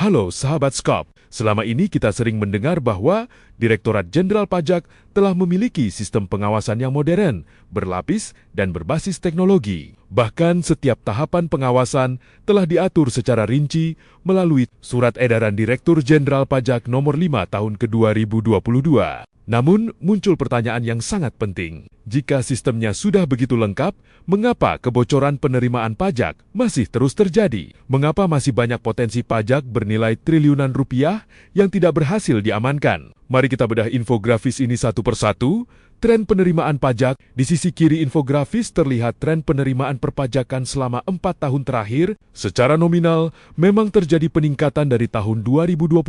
Halo sahabat Skop, selama ini kita sering mendengar bahwa Direktorat Jenderal Pajak telah memiliki sistem pengawasan yang modern, berlapis, dan berbasis teknologi. Bahkan setiap tahapan pengawasan telah diatur secara rinci melalui Surat Edaran Direktur Jenderal Pajak Nomor 5 Tahun ke-2022. Namun, muncul pertanyaan yang sangat penting. Jika sistemnya sudah begitu lengkap, mengapa kebocoran penerimaan pajak masih terus terjadi? Mengapa masih banyak potensi pajak bernilai triliunan rupiah yang tidak berhasil diamankan? Mari kita bedah infografis ini satu persatu. Tren penerimaan pajak, di sisi kiri infografis terlihat tren penerimaan perpajakan selama 4 tahun terakhir. Secara nominal, memang terjadi peningkatan dari tahun 2022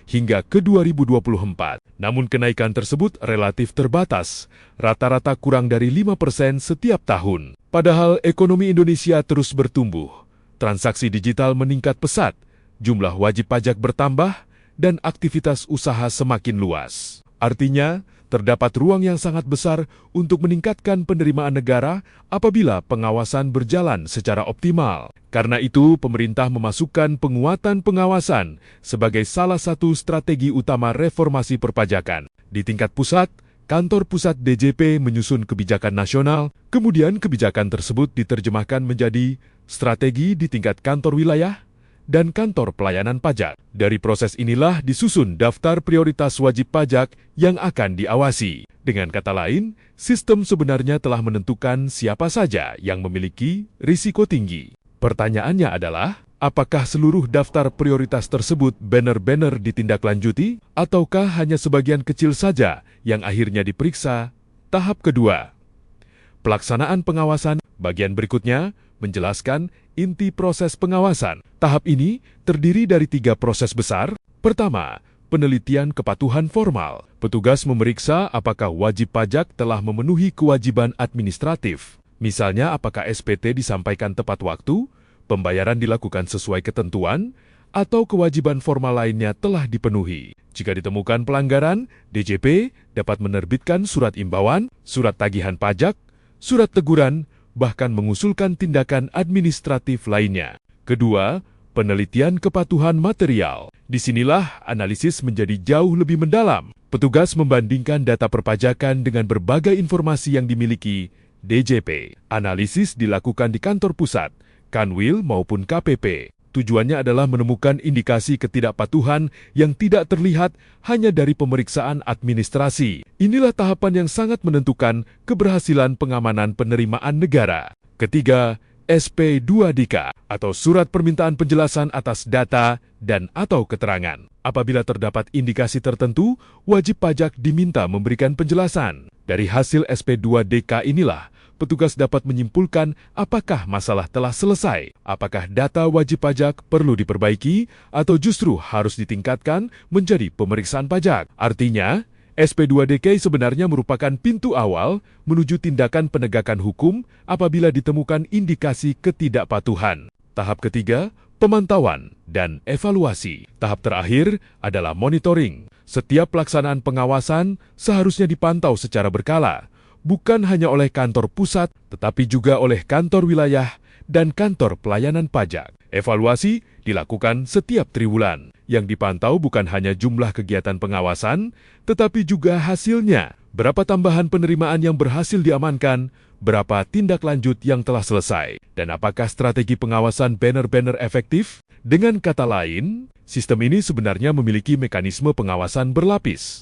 hingga ke 2024. Namun kenaikan tersebut relatif terbatas, rata-rata kurang dari 5% setiap tahun. Padahal ekonomi Indonesia terus bertumbuh, transaksi digital meningkat pesat, jumlah wajib pajak bertambah, dan aktivitas usaha semakin luas. Artinya, terdapat ruang yang sangat besar untuk meningkatkan penerimaan negara apabila pengawasan berjalan secara optimal. Karena itu, pemerintah memasukkan penguatan pengawasan sebagai salah satu strategi utama reformasi perpajakan. Di tingkat pusat, Kantor Pusat DJP menyusun kebijakan nasional, kemudian kebijakan tersebut diterjemahkan menjadi strategi di tingkat kantor wilayah dan kantor pelayanan pajak. Dari proses inilah disusun daftar prioritas wajib pajak yang akan diawasi. Dengan kata lain, sistem sebenarnya telah menentukan siapa saja yang memiliki risiko tinggi. Pertanyaannya adalah, apakah seluruh daftar prioritas tersebut benar-benar ditindaklanjuti, ataukah hanya sebagian kecil saja yang akhirnya diperiksa? Tahap kedua, pelaksanaan pengawasan. Bagian berikutnya menjelaskan inti proses pengawasan. Tahap ini terdiri dari 3 proses besar. Pertama, penelitian kepatuhan formal. Petugas memeriksa apakah wajib pajak telah memenuhi kewajiban administratif. Misalnya apakah SPT disampaikan tepat waktu, pembayaran dilakukan sesuai ketentuan, atau kewajiban formal lainnya telah dipenuhi. Jika ditemukan pelanggaran, DJP dapat menerbitkan surat imbauan, surat tagihan pajak, surat teguran, bahkan mengusulkan tindakan administratif lainnya. Kedua, penelitian kepatuhan material. Disinilah analisis menjadi jauh lebih mendalam. Petugas membandingkan data perpajakan dengan berbagai informasi yang dimiliki DJP. Analisis dilakukan di kantor pusat, Kanwil maupun KPP. Tujuannya adalah menemukan indikasi ketidakpatuhan yang tidak terlihat hanya dari pemeriksaan administrasi. Inilah tahapan yang sangat menentukan keberhasilan pengamanan penerimaan negara. Ketiga, SP2DK atau Surat Permintaan Penjelasan atas Data dan atau Keterangan. Apabila terdapat indikasi tertentu, wajib pajak diminta memberikan penjelasan. Dari hasil SP2DK inilah, petugas dapat menyimpulkan apakah masalah telah selesai, apakah data wajib pajak perlu diperbaiki, atau justru harus ditingkatkan menjadi pemeriksaan pajak. Artinya, SP2DK sebenarnya merupakan pintu awal menuju tindakan penegakan hukum apabila ditemukan indikasi ketidakpatuhan. Tahap ketiga, pemantauan dan evaluasi. Tahap terakhir adalah monitoring. Setiap pelaksanaan pengawasan seharusnya dipantau secara berkala, bukan hanya oleh kantor pusat, tetapi juga oleh kantor wilayah dan kantor pelayanan pajak. Evaluasi dilakukan setiap triwulan. Yang dipantau bukan hanya jumlah kegiatan pengawasan, tetapi juga hasilnya. Berapa tambahan penerimaan yang berhasil diamankan, berapa tindak lanjut yang telah selesai, dan apakah strategi pengawasan benar-benar efektif? Dengan kata lain, sistem ini sebenarnya memiliki mekanisme pengawasan berlapis.